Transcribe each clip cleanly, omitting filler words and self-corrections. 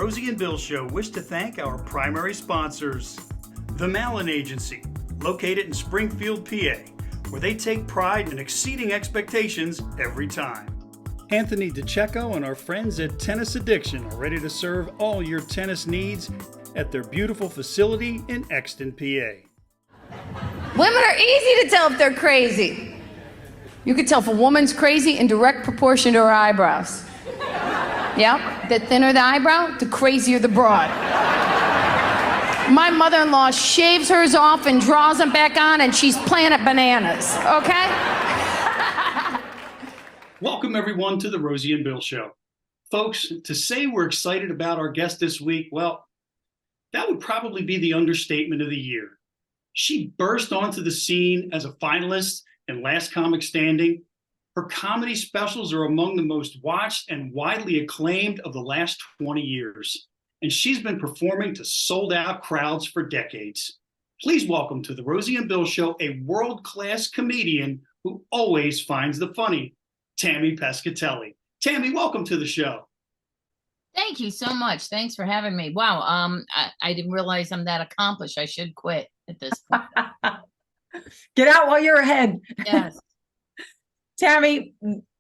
Rosie and Bill Show wish to thank our primary sponsors. The Mallon Agency, located in Springfield, PA, where they take pride in exceeding expectations every time. Anthony DeCecco and our friends at Tennis Addiction are ready to serve all your tennis needs at their beautiful facility in Exton, PA. Women are easy to tell if they're crazy. You can tell if a woman's crazy in direct proportion to her eyebrows. Yeah, the thinner the eyebrow, the crazier the broad. My mother-in-law shaves hers off and draws them back on, and she's Planet Bananas, okay? Welcome, everyone, to the Rosie and Bill Show. Folks, to say we're excited about our guest this week, well, that would probably be the understatement of the year. She burst onto the scene as a finalist in Last Comic Standing. Her comedy specials are among the most watched and widely acclaimed of the last 20 years. And she's been performing to sold-out crowds for decades. Please welcome to the Rosie and Bill Show a world-class comedian who always finds the funny, Tammy Pescatelli. Tammy, welcome to the show. Thank you so much. Thanks for having me. Wow, I didn't realize I'm that accomplished. I should quit at this point. Get out while you're ahead. Yes. Tammy,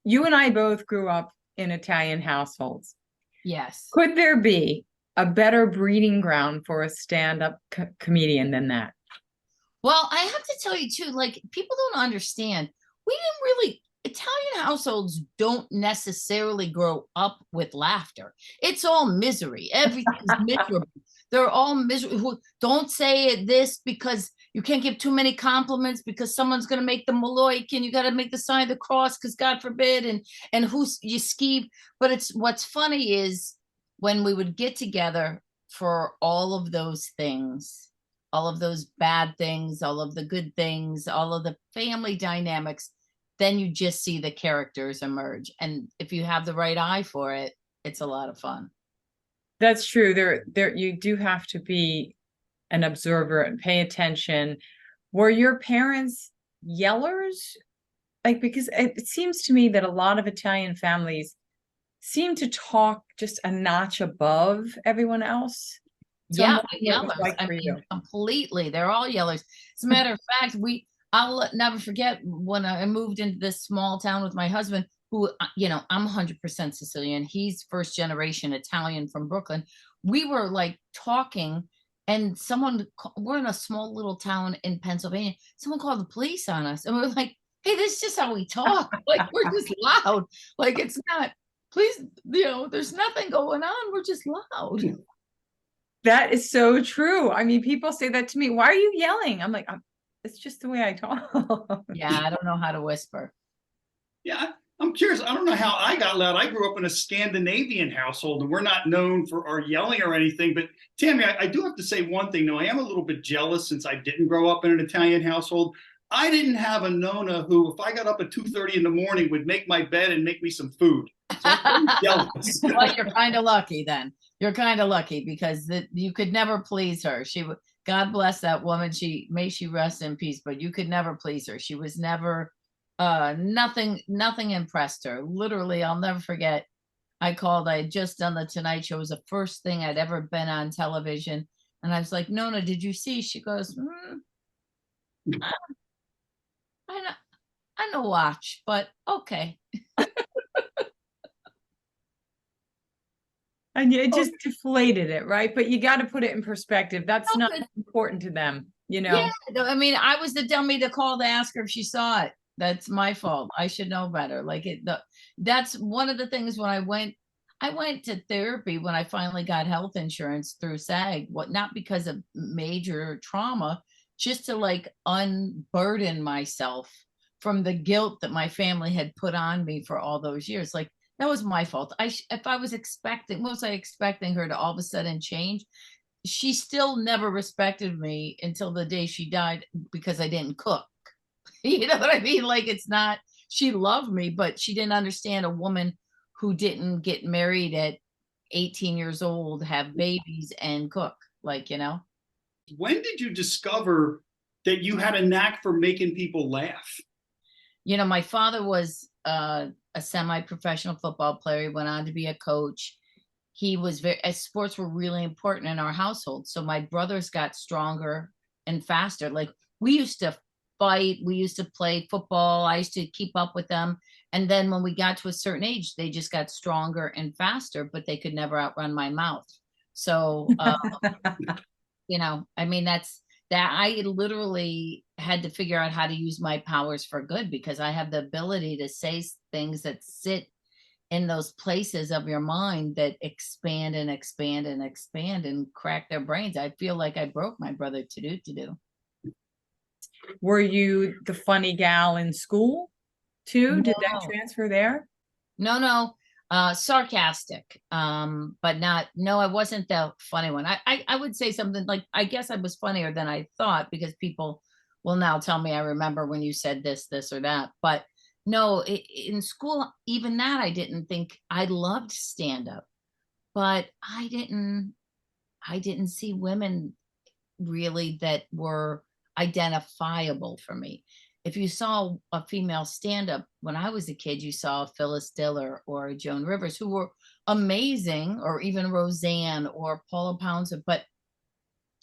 you and I both grew up in Italian households. Yes. Could there be a better breeding ground for a stand-up comedian than that? Well, I have to tell you too, like, people don't understand. Italian households don't necessarily grow up with laughter. It's all misery. Everything's miserable. They're all miserable. Don't say this because you can't give too many compliments because someone's going to make the maloik and you got to make the sign of the cross because God forbid and who's you ski. But what's funny is when we would get together for all of those things, all of those bad things, all of the good things, all of the family dynamics, then you just see the characters emerge. And if you have the right eye for it, it's a lot of fun. That's true. There you do have to be an observer and pay attention. Were your parents yellers? Like, because it seems to me that a lot of Italian families seem to talk just a notch above everyone else. So Yeah, yellers. Like I mean, completely. They're all yellers. As a matter of fact, I'll never forget when I moved into this small town with my husband, who, I'm 100% Sicilian. He's first generation Italian from Brooklyn. We were like talking and we're in a small little town in Pennsylvania. Someone called the police on us and we were like, hey, this is just how we talk. Like, we're just loud. Like, it's not, please, there's nothing going on. We're just loud. That is so true. I mean, people say that to me. Why are you yelling? I'm like, it's just the way I talk. Yeah, I don't know how to whisper. Yeah, I'm curious. I don't know how I got loud. I grew up in a Scandinavian household, and we're not known for our yelling or anything. But Tammy, I do have to say one thing, though. I am a little bit jealous since I didn't grow up in an Italian household. I didn't have a Nona who, if I got up at 2:30 in the morning, would make my bed and make me some food. So I'm jealous. Well, you're kind of lucky then. You're kind of lucky because you could never please her. God bless that woman. May she rest in peace, but you could never please her. She was never, nothing impressed her. Literally, I'll never forget. I had just done the Tonight Show. It was the first thing I'd ever been on television. And I was like, Nona, did you see? She goes, I know watch, but okay. And it just deflated it, right? But you got to put it in perspective. That's not important to them, Yeah, I mean, I was the dummy to call to ask her if she saw it. That's my fault. I should know better. That's one of the things when I went to therapy when I finally got health insurance through SAG. Not because of major trauma, just to unburden myself from the guilt that my family had put on me for all those years. That was my fault. If I was expecting her to all of a sudden change? She still never respected me until the day she died because I didn't cook. You know what I mean? It's not, she loved me, but she didn't understand a woman who didn't get married at 18 years old, have babies and cook, When did you discover that you had a knack for making people laugh? My father was a semi-professional football player. He went on to be a coach. he was very, sports were really important in our household. So my brothers got stronger and faster. Like we used to fight, we used to play football. I used to keep up with them. And then when we got to a certain age, they just got stronger and faster, but they could never outrun my mouth. So, I mean, that I literally had to figure out how to use my powers for good, because I have the ability to say things that sit in those places of your mind that expand and expand and expand and crack their brains. I feel like I broke my brother to do. Were you the funny gal in school too? Did that No. transfer there? No, sarcastic. But not, no, I wasn't the funny one. I would say something like, I guess I was funnier than I thought, because people will now tell me, I remember when you said this or that. But no, in school, even that, I didn't think. I loved stand up, but I didn't see women really that were identifiable for me. If you saw a female stand up when I was a kid, you saw Phyllis Diller or Joan Rivers, who were amazing, or even Roseanne or Paula Poundstone, but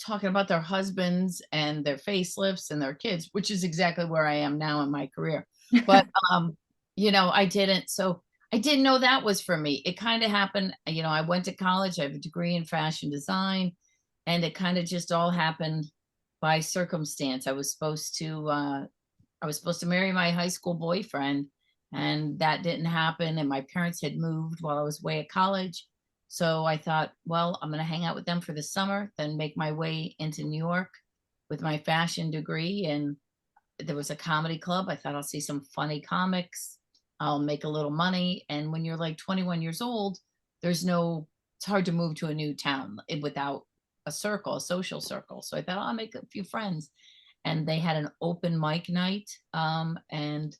talking about their husbands and their facelifts and their kids, which is exactly where I am now in my career. But I didn't. So I didn't know that was for me. It kind of happened. I went to college. I have a degree in fashion design, and it kind of just all happened by circumstance. I was supposed to marry my high school boyfriend, and that didn't happen. And my parents had moved while I was away at college. So I thought, well, I'm going to hang out with them for the summer, then make my way into New York with my fashion degree. And there was a comedy club. I thought, I'll see some funny comics. I'll make a little money. And when you're like 21 years old, it's hard to move to a new town without a social circle. So I thought, I'll make a few friends. And they had an open mic night. And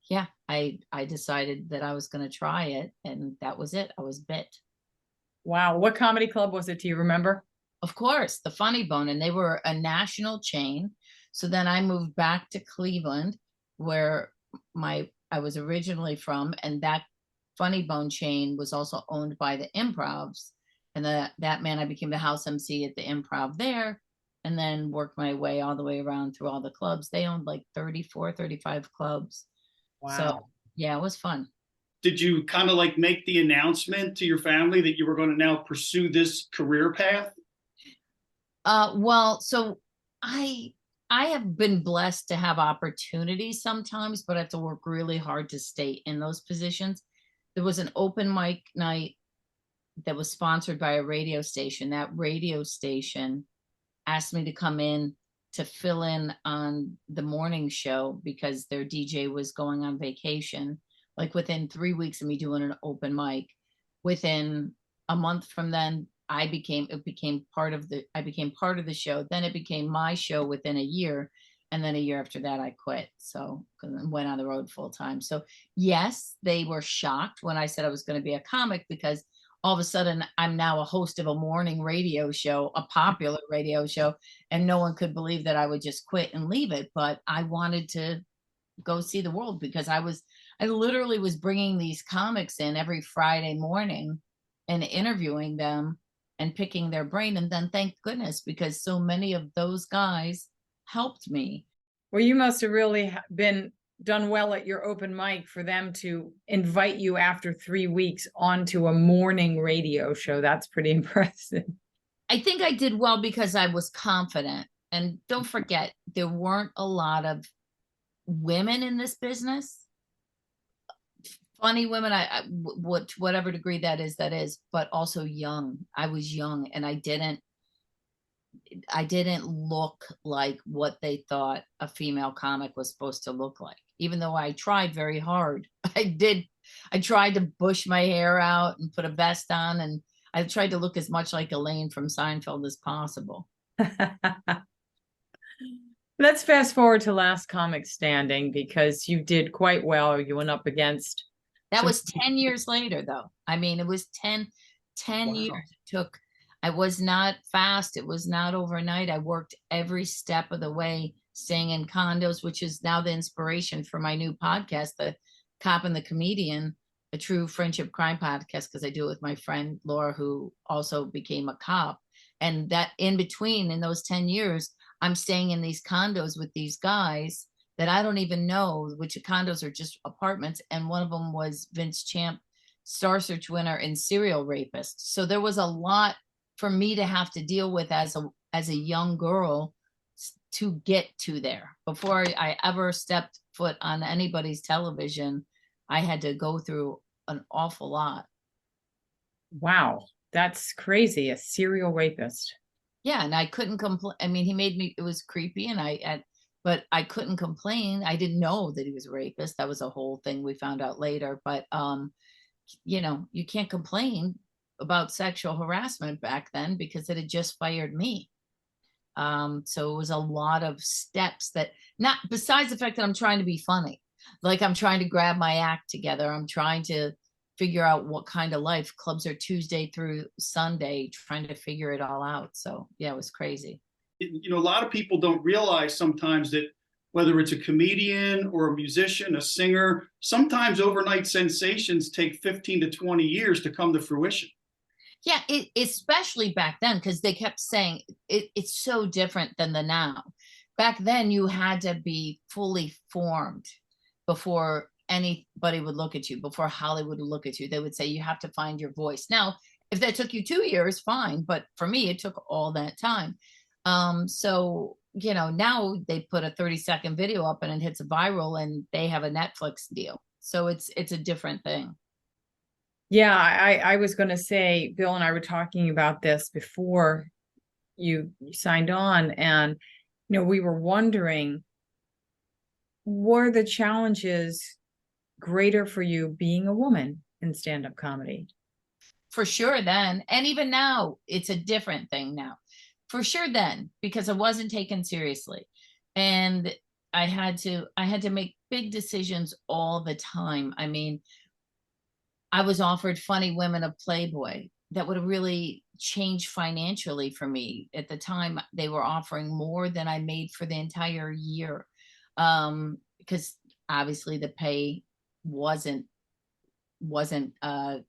yeah, I decided that I was going to try it. And that was it. I was bit. Wow. What comedy club was it? Do you remember? Of course, the Funny Bone, and they were a national chain. So then I moved back to Cleveland, where I was originally from, and that Funny Bone chain was also owned by the Improvs. And that man, I became the house MC at the Improv there, and then worked my way all the way around through all the clubs. They owned like 34, 35 clubs. Wow. So yeah, it was fun. Did you kind of like make the announcement to your family that you were going to now pursue this career path? Well, so I have been blessed to have opportunities sometimes, but I have to work really hard to stay in those positions. There was an open mic night that was sponsored by a radio station. That radio station asked me to come in to fill in on the morning show because their DJ was going on vacation. Like within 3 weeks of me doing an open mic, within a month from then, I became part of the show. Then it became my show within a year. And then a year after that, I quit. So I went on the road full time. So yes, they were shocked when I said I was going to be a comic, because all of a sudden I'm now a host of a morning radio show, a popular radio show, and no one could believe that I would just quit and leave it. But I wanted to go see the world, because I literally was bringing these comics in every Friday morning and interviewing them and picking their brain. And then thank goodness, because so many of those guys helped me. Well, you must have really done well at your open mic for them to invite you after 3 weeks onto a morning radio show. That's pretty impressive. I think I did well because I was confident. And don't forget, there weren't a lot of women in this business. Funny women, whatever degree that is, but also young. I was young, and I didn't look like what they thought a female comic was supposed to look like, even though I tried very hard. I tried to bush my hair out and put a vest on, and I tried to look as much like Elaine from Seinfeld as possible. Let's fast forward to Last Comic Standing, because you did quite well. You went up against... That was 10 years later, though. I mean, it was 10 Wow. years it took. I was not fast. It was not overnight. I worked every step of the way, staying in condos, which is now the inspiration for my new podcast, The Cop and the Comedian. a true friendship crime podcast because I do it with my friend Laura, who also became a cop. And that in between, in those 10 years, I'm staying in these condos with these guys that I don't even know, which condos are just apartments. And one of them was Vince Champ, Star Search winner and serial rapist. So there was a lot for me to have to deal with as a young girl to get to there. Before I ever stepped foot on anybody's television, I had to go through an awful lot. Wow, that's crazy. A serial rapist. Yeah, and I couldn't complain. I mean, he made me, it was creepy, and but I couldn't complain. I didn't know that he was a rapist. That was a whole thing we found out later. But you know, you can't complain about sexual harassment back then because it had just fired me. So it was a lot of steps that, not besides the fact that I'm trying to be funny, like I'm trying to grab my act together. I'm trying to figure out what kind of life. Clubs are Tuesday through Sunday, trying to figure it all out. So yeah, it was crazy. You know, a lot of people don't realize sometimes that whether it's a comedian or a musician, a singer, sometimes overnight sensations take 15 to 20 years to come to fruition. Yeah, especially back then, because they kept saying it's so different than the now. Back then, you had to be fully formed before anybody would look at you, before Hollywood would look at you. They would say, you have to find your voice. Now, if that took you 2 years, fine. But for me, it took all that time. So, you know, now they put a 30-second video up and it hits viral and they have a Netflix deal. So it's a different thing. Yeah, I was going to say, Bill and I were talking about this before you signed on, and you know, we were wondering, were the challenges greater for you being a woman in stand-up comedy? For sure then, and even now, it's a different thing now. For sure then, because I wasn't taken seriously, and I had to make big decisions all the time. I mean, I was offered Funny Women of Playboy that would have really changed financially for me. At the time, they were offering more than I made for the entire year. Because obviously the pay wasn't the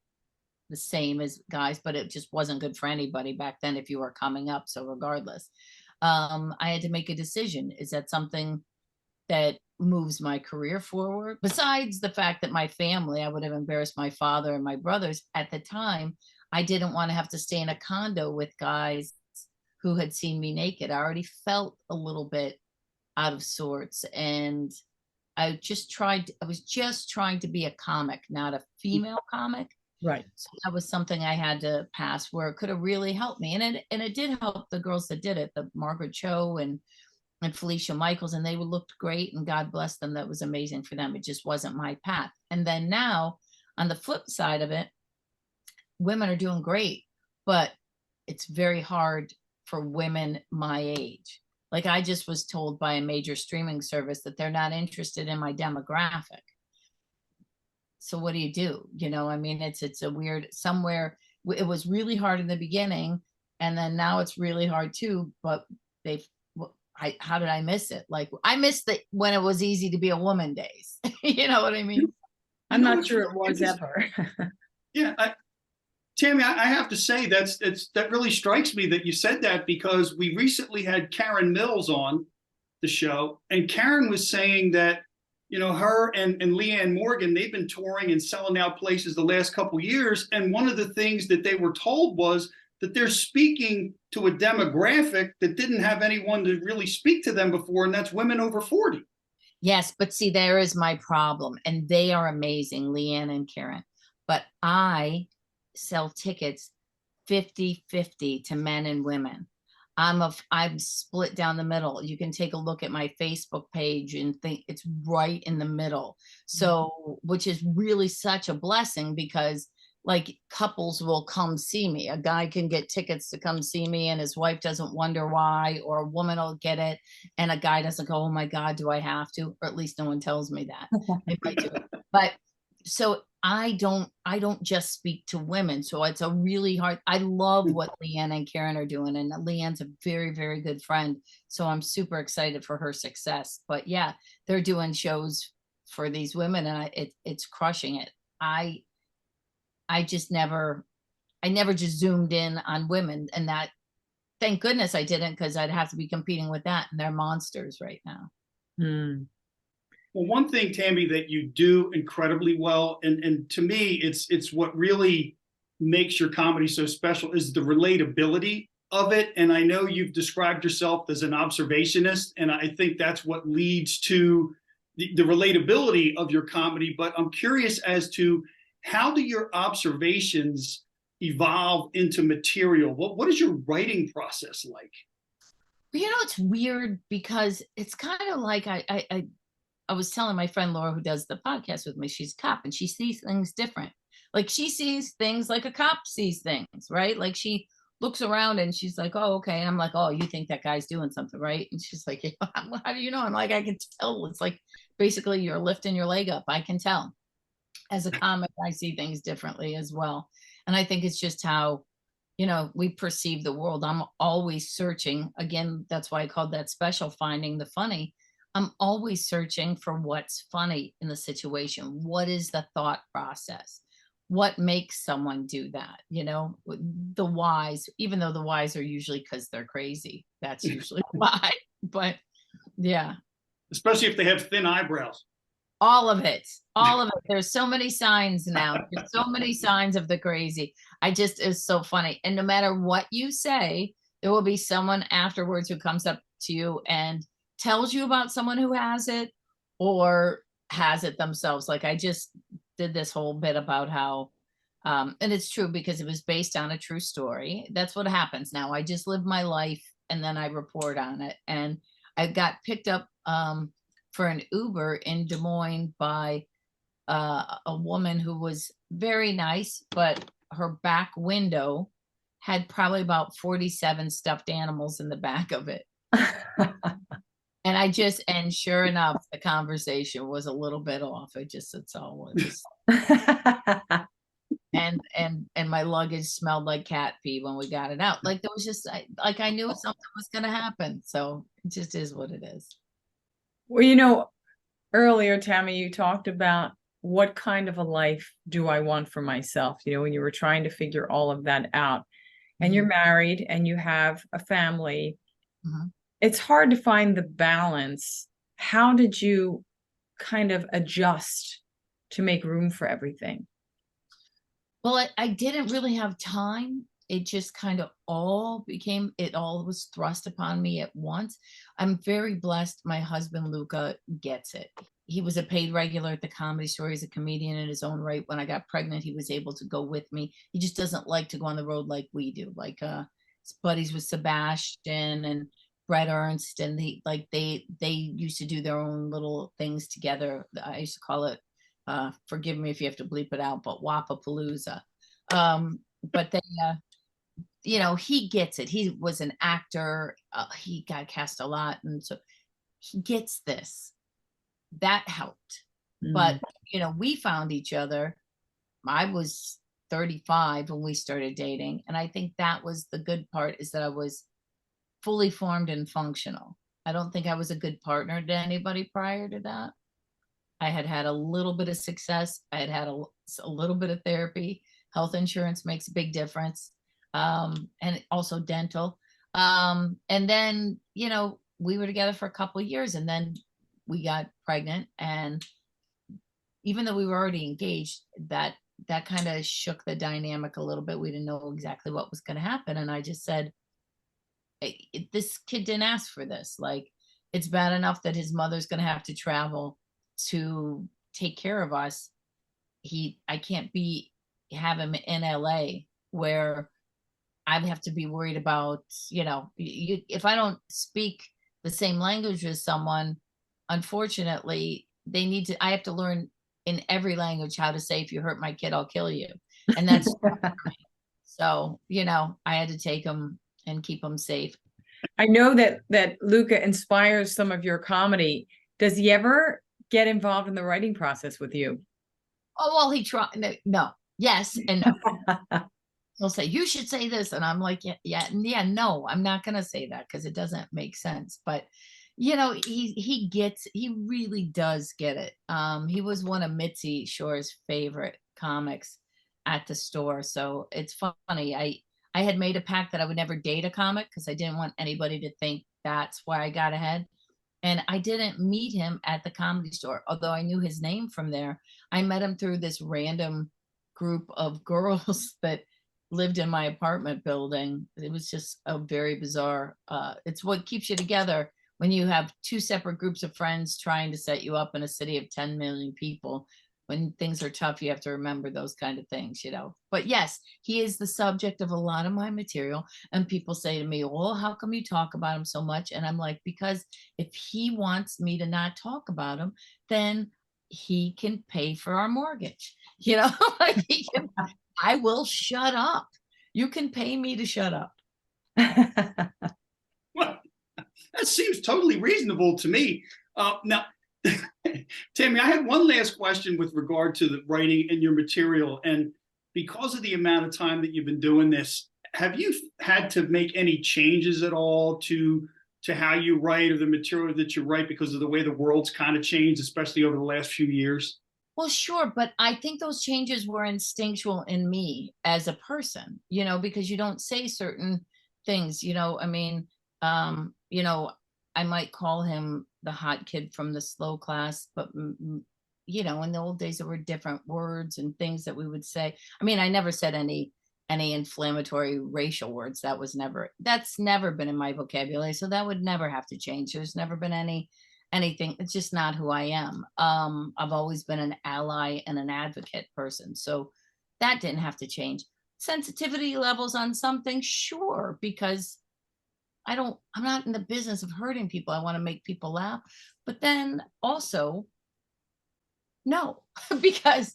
same as guys, but it just wasn't good for anybody back then if you were coming up. So regardless, I had to make a decision. Is that something that moves my career forward? Besides the fact that my family, I would have embarrassed my father and my brothers at the time. I didn't want to have to stay in a condo with guys who had seen me naked. I already felt a little bit out of sorts. And I was just trying to be a comic, not a female comic. Right. So that was something I had to pass where it could have really helped me. And it did help the girls that did it, the Margaret Cho and Felicia Michaels, and they looked great, and God bless them. That was amazing for them. It just wasn't my path. And then now on the flip side of it, women are doing great, but it's very hard for women my age. Like I just was told by a major streaming service that they're not interested in my demographic. So what do? You know, I mean, it's a weird, somewhere it was really hard in the beginning, and then now it's really hard too, but how did I miss it? Like I missed it when it was easy to be a woman days. You know what I mean? I'm not sure it was ever. Yeah, Tammy, I have to say that really strikes me that you said that, because we recently had Karen Mills on the show, and Karen was saying that, you know, her and Leanne Morgan, they've been touring and selling out places the last couple of years, and one of the things that they were told was that they're speaking to a demographic that didn't have anyone to really speak to them before, and that's women over 40. Yes, but see, there is my problem, and they are amazing, Leanne and Karen, but I sell tickets 50-50 to men and women. I'm split down the middle. You can take a look at my Facebook page and think it's right in the middle. So, which is really such a blessing, because like couples will come see me. A guy can get tickets to come see me and his wife doesn't wonder why, or a woman will get it and a guy doesn't go, oh my God, do I have to? Or at least no one tells me that. They might do. But so I don't just speak to women. So it's a really hard, I love what Leanne and Karen are doing. And Leanne's a very, very good friend. So I'm super excited for her success. But yeah, they're doing shows for these women and it's crushing it. I never just zoomed in on women, and that, thank goodness I didn't, because I'd have to be competing with that, and they're monsters right now. Hmm. Well, one thing, Tammy, that you do incredibly well, and to me, it's what really makes your comedy so special is the relatability of it. And I know you've described yourself as an observationist, and I think that's what leads to the relatability of your comedy. But I'm curious as to how do your observations evolve into material? What is your writing process like? You know, it's weird because it's kind of like I was telling my friend Laura, who does the podcast with me, she's a cop and she sees things different. Like she sees things like a cop sees things, right? Like she looks around and she's like, oh, okay. And I'm like, oh, you think that guy's doing something, right? And she's like, yeah, how do you know? I'm like, I can tell. It's like basically you're lifting your leg up. I can tell. As a comic, I see things differently as well. And I think it's just how, we perceive the world. I'm always searching. Again, that's why I called that special Finding the Funny. I'm always searching for what's funny in the situation. What is the thought process? What makes someone do that? The whys, even though the whys are usually because they're crazy. That's usually why. But yeah, Especially if they have thin eyebrows. all of it. All of it. There's so many signs now. There's so many signs of the crazy. It's so funny. And no matter what you say, there will be someone afterwards who comes up to you and tells you about someone who has it or has it themselves. Like I just did this whole bit about how, and it's true because it was based on a true story. That's what happens now. I just live my life and then I report on it. And I got picked up for an Uber in Des Moines by a woman who was very nice, but her back window had probably about 47 stuffed animals in the back of it. And sure enough, the conversation was a little bit off. It's all was. And my luggage smelled like cat pee when we got it out. Like there was just like I knew something was going to happen. So it just is what it is. Well, earlier, Tammy, you talked about what kind of a life do I want for myself, when you were trying to figure all of that out. And you're married and you have a family. Mm-hmm. It's hard to find the balance. How did you kind of adjust to make room for everything? Well, I didn't really have time. It just kind of all was thrust upon me at once. I'm very blessed. My husband, Luca, gets it. He was a paid regular at the Comedy Store. He's a comedian in his own right. When I got pregnant, he was able to go with me. He just doesn't like to go on the road like we do. Like his buddies with Sebastian and Brett Ernst, and they used to do their own little things together. I used to call it, forgive me if you have to bleep it out, but Wapapalooza. But they, he gets it. He was an actor. He got cast a lot, and so he gets this. That helped. But we found each other. I was 35 when we started dating, and I think that was the good part, is that I was fully formed and functional. I don't think I was a good partner to anybody prior to that. I had a little bit of success. I had a little bit of therapy. Health insurance makes a big difference. And also dental. And then, we were together for a couple of years, and then we got pregnant. And even though we were already engaged, that kind of shook the dynamic a little bit. We didn't know exactly what was going to happen. And I just said, this kid didn't ask for this. Like, it's bad enough that his mother's going to have to travel to take care of us. I can't have him in LA where I have to be worried about, if I don't speak the same language as someone, unfortunately, I have to learn in every language how to say, if you hurt my kid, I'll kill you. And that's, so, I had to take him and keep him safe. I know that Luca inspires some of your comedy. Does he ever get involved in the writing process with you? Oh, well, he tried. No, yes. And no. He'll say, you should say this. And I'm like, yeah, no, I'm not going to say that because it doesn't make sense. But, he really does get it. He was one of Mitzi Shore's favorite comics. at the store. So it's funny. I had made a pact that I would never date a comic because I didn't want anybody to think that's why I got ahead. And I didn't meet him at the comedy store, although I knew his name from there. I met him through this random group of girls that lived in my apartment building. It was just a very bizarre, it's what keeps you together when you have two separate groups of friends trying to set you up in a city of 10 million people. When things are tough, you have to remember those kind of things, you know. But yes, he is the subject of a lot of my material. And people say to me, well, how come you talk about him so much? And I'm like, because if he wants me to not talk about him, then he can pay for our mortgage. You know, like I will shut up. You can pay me to shut up. Well, that seems totally reasonable to me. Now, Tammy, I had one last question with regard to the writing in your material. And because of the amount of time that you've been doing this, have you had to make any changes at all to how you write or the material that you write because of the way the world's kind of changed, especially over the last few years? Well, sure, but I think those changes were instinctual in me as a person, you know, because you don't say certain things, you know. I mean, you know, I might call him the hot kid from the slow class, but you know, in the old days there were different words and things that we would say. I mean, I never said any inflammatory racial words. That's never been in my vocabulary, so that would never have to change. There's never been anything. It's just not who I am. I've always been an ally and an advocate person, so that didn't have to change. Sensitivity levels on something, sure, because I'm not in the business of hurting people. I want to make people laugh. But then also, no, because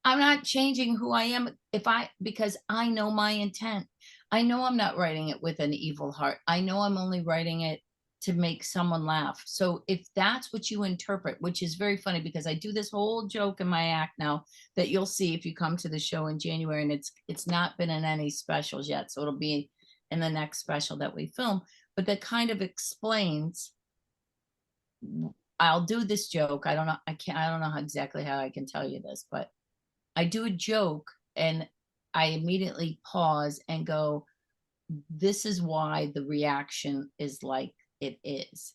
I'm not changing who I am because I know my intent. I know I'm not writing it with an evil heart. I know I'm only writing it to make someone laugh. So if that's what you interpret, which is very funny because I do this whole joke in my act now that you'll see if you come to the show in January, and it's not been in any specials yet. So it'll be in the next special that we film, but that kind of explains. I'll do this joke. I don't know exactly how I can tell you this, but I do a joke and I immediately pause and go, this is why the reaction is like it is.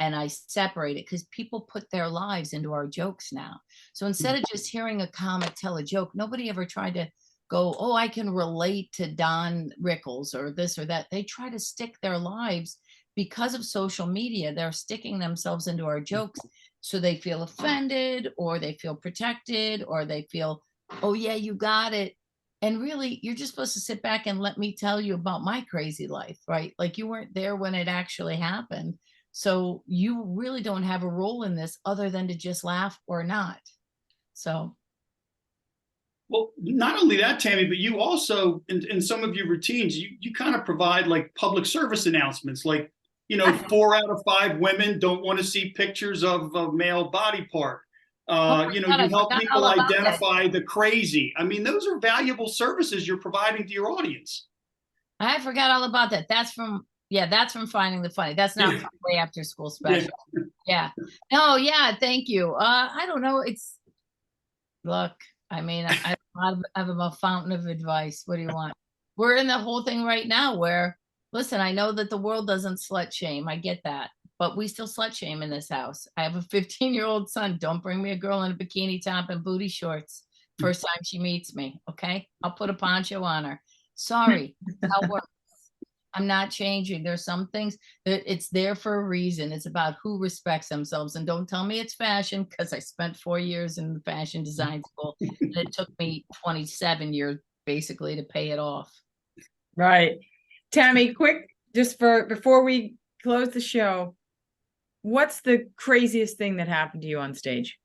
And I separate it because people put their lives into our jokes now. So instead of just hearing a comic tell a joke, nobody ever tried to go, oh, I can relate to Don Rickles or this or that. They try to stick their lives because of social media. They're sticking themselves into our jokes. So they feel offended or they feel protected or they feel, oh yeah, you got it. And really, you're just supposed to sit back and let me tell you about my crazy life, right? Like you weren't there when it actually happened. So you really don't have a role in this other than to just laugh or not. So. Well, not only that, Tammy, but you also, in some of your routines, you kind of provide like public service announcements, like, you know, 4 out of 5 women don't want to see pictures of a male body part. You know, you help people identify the crazy. I mean, those are valuable services you're providing to your audience. I forgot all about that. That's from Finding the Funny. That's not Way After School special. Yeah. No, yeah, thank you. I don't know. Look, I mean, I have a fountain of advice. What do you want? We're in the whole thing right now where, listen, I know that the world doesn't slut shame. I get that. But we still slut shame in this house. I have a 15-year-old son. Don't bring me a girl in a bikini top and booty shorts first time she meets me. Okay. I'll put a poncho on her. Sorry. That's how it works. I'm not changing. There's some things that it's there for a reason. It's about who respects themselves. And don't tell me it's fashion because I spent 4 years in the fashion design school and it took me 27 years basically to pay it off. Right. Tammy, quick, before we close the show, what's the craziest thing that happened to you on stage?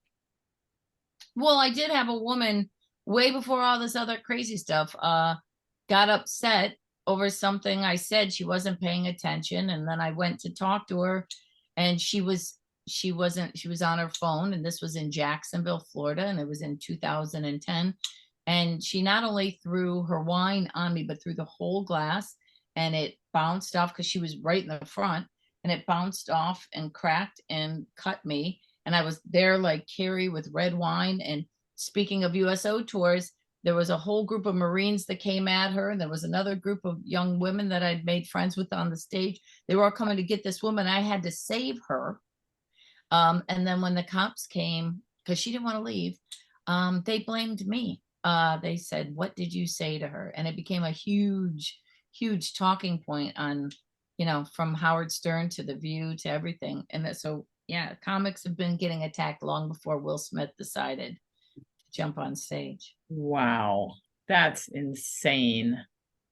Well, I did have a woman way before all this other crazy stuff, got upset over something I said. She wasn't paying attention. And then I went to talk to her and she was on her phone, and this was in Jacksonville, Florida. And it was in 2010. And she not only threw her wine on me, but threw the whole glass, and it bounced off because she was right in the front, and it bounced off and cracked and cut me. And I was there like Carrie with red wine. And speaking of USO tours, There was a whole group of Marines that came at her. And there was another group of young women that I'd made friends with on the stage. They were all coming to get this woman. I had to save her. And then when the cops came, because she didn't want to leave, they blamed me. They said, "What did you say to her?" And it became a huge, huge talking point on, from Howard Stern to The View to everything. And so, yeah, comics have been getting attacked long before Will Smith decided to jump on stage. Wow, that's insane.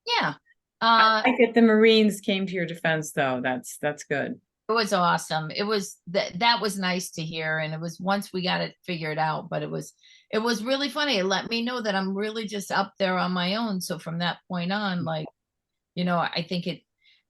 Yeah. I like that the Marines came to your defense, though. That's good. It was awesome. It was that was nice to hear. And it was once we got it figured out, but it was really funny. It let me know that I'm really just up there on my own. So from that point on, like, I think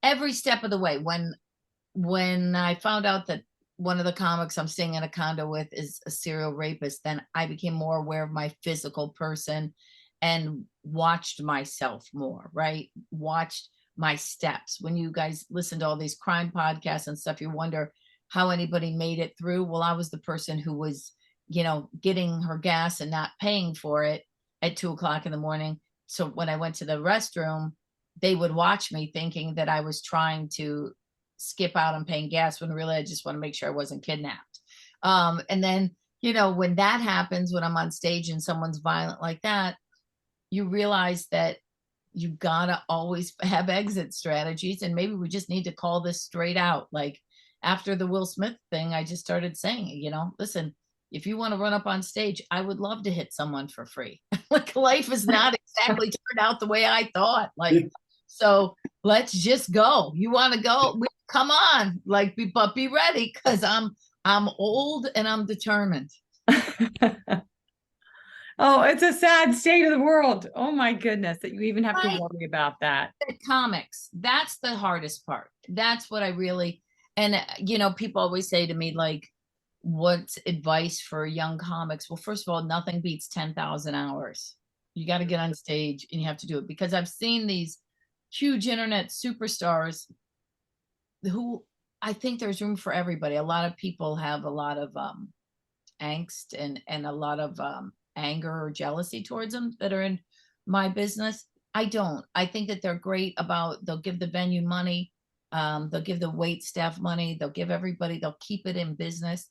every step of the way, when I found out that one of the comics I'm staying in a condo with is a serial rapist, then I became more aware of my physical person and watched myself more, right? Watched my steps. When you guys listen to all these crime podcasts and stuff, you wonder how anybody made it through. Well, I was the person who was, getting her gas and not paying for it at 2:00 in the morning. So when I went to the restroom, they would watch me thinking that I was trying to skip out on paying gas, when really I just want to make sure I wasn't kidnapped. And then, when that happens, when I'm on stage and someone's violent like that, you realize that you gotta always have exit strategies. And maybe we just need to call this straight out. Like after the Will Smith thing, I just started saying, listen, if you want to run up on stage, I would love to hit someone for free. Like life is not exactly turned out the way I thought. Like, so let's just go. You want to go? Come on, like, but be ready, because I'm old and I'm determined. Oh, it's a sad state of the world. Oh my goodness, that you even have to worry about that. The comics, that's the hardest part. That's what I really, and people always say to me, like, what's advice for young comics? Well, first of all, nothing beats 10,000 hours. You got to get on stage and you have to do it, because I've seen these huge internet superstars who, I think there's room for everybody. A lot of people have a lot of angst and a lot of anger or jealousy towards them that are in my business. I don't. I think that they're great about, they'll give the venue money, they'll give the wait staff money, they'll give everybody, they'll keep it in business.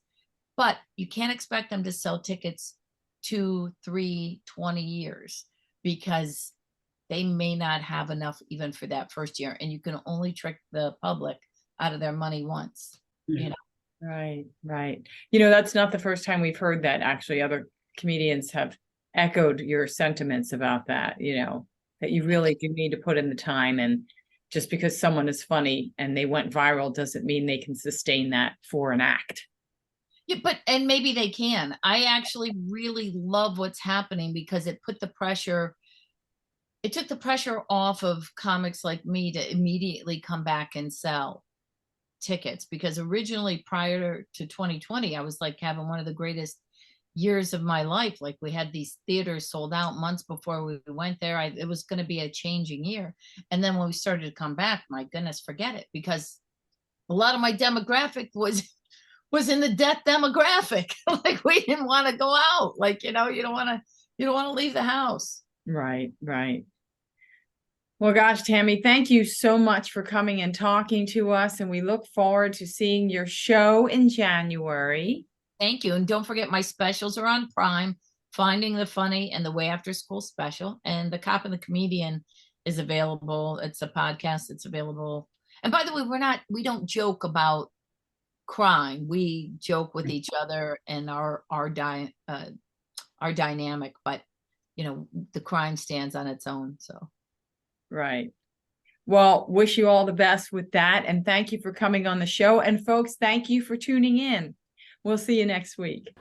But you can't expect them to sell tickets 2, 3, 20 years, because they may not have enough even for that first year. And you can only trick the public out of their money once. Right. That's not the first time we've heard that. Actually, other comedians have echoed your sentiments about that, that you really do need to put in the time. And just because someone is funny and they went viral doesn't mean they can sustain that for an act. Yeah, and maybe they can. I actually really love what's happening, because it took the pressure off of comics like me to immediately come back and sell tickets. Because originally, prior to 2020, I was like having one of the greatest years of my life. Like, we had these theaters sold out months before we went there. It was going to be a changing year. And then when we started to come back, my goodness, forget it, because a lot of my demographic was in the death demographic. Like, we didn't want to go out. Like, you don't want to leave the house. Right. Well, gosh, Tammy, thank you so much for coming and talking to us. And we look forward to seeing your show in January. Thank you. And don't forget, my specials are on Prime, Finding the Funny and the Way After School special. And The Cop and the Comedian is available. It's a podcast. It's available. And by the way, we don't joke about crime. We joke with each other and our dynamic, but the crime stands on its own. So. Right. Well, wish you all the best with that. And thank you for coming on the show. And folks, thank you for tuning in. We'll see you next week.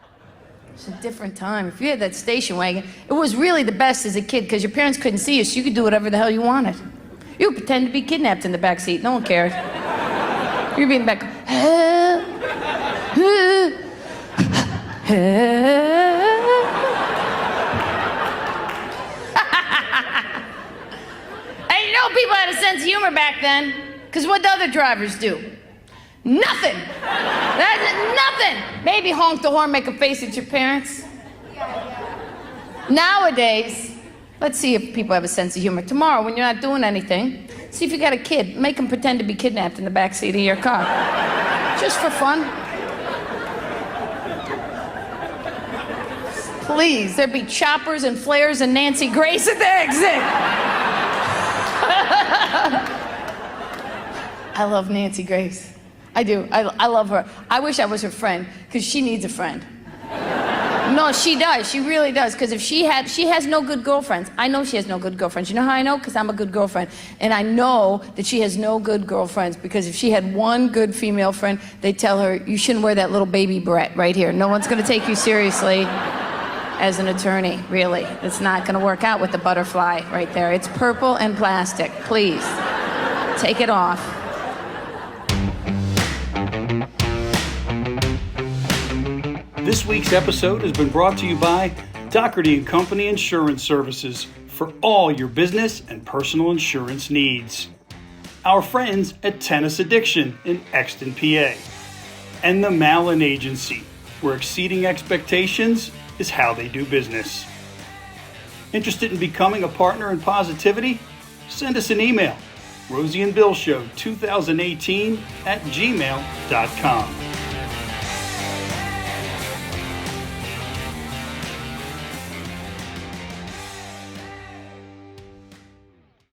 It's a different time. If you had that station wagon, it was really the best as a kid, because your parents couldn't see you, so you could do whatever the hell you wanted. You would pretend to be kidnapped in the back seat. No one cared. You'd be in the back. People had a sense of humor back then, because what the other drivers do? Nothing. Nothing. Maybe honk the horn, make a face at your parents. Nowadays, Let's see if people have a sense of humor. Tomorrow, when you're not doing anything, see if you got a kid. Make him pretend to be kidnapped in the backseat of your car. Just for fun. Please, there'd be choppers and flares and Nancy Grace at the exit. I love Nancy Grace. I do. I love her. I wish I was her friend, because she needs a friend. No, she does. She really does. Because if she has no good girlfriends. I know she has no good girlfriends. You know how I know? Because I'm a good girlfriend. And I know that she has no good girlfriends, because if she had one good female friend, they'd tell her, you shouldn't wear that little baby beret right here. No one's going to take you seriously as an attorney, really. It's not going to work out with the butterfly right there. It's purple and plastic. Please, take it off. This week's episode has been brought to you by Doherty & Company Insurance Services for all your business and personal insurance needs. Our friends at Tennis Addiction in Exton, PA. And the Malin Agency, where exceeding expectations is how they do business. Interested in becoming a partner in positivity? Send us an email, rosieandbillshow2018 @gmail.com.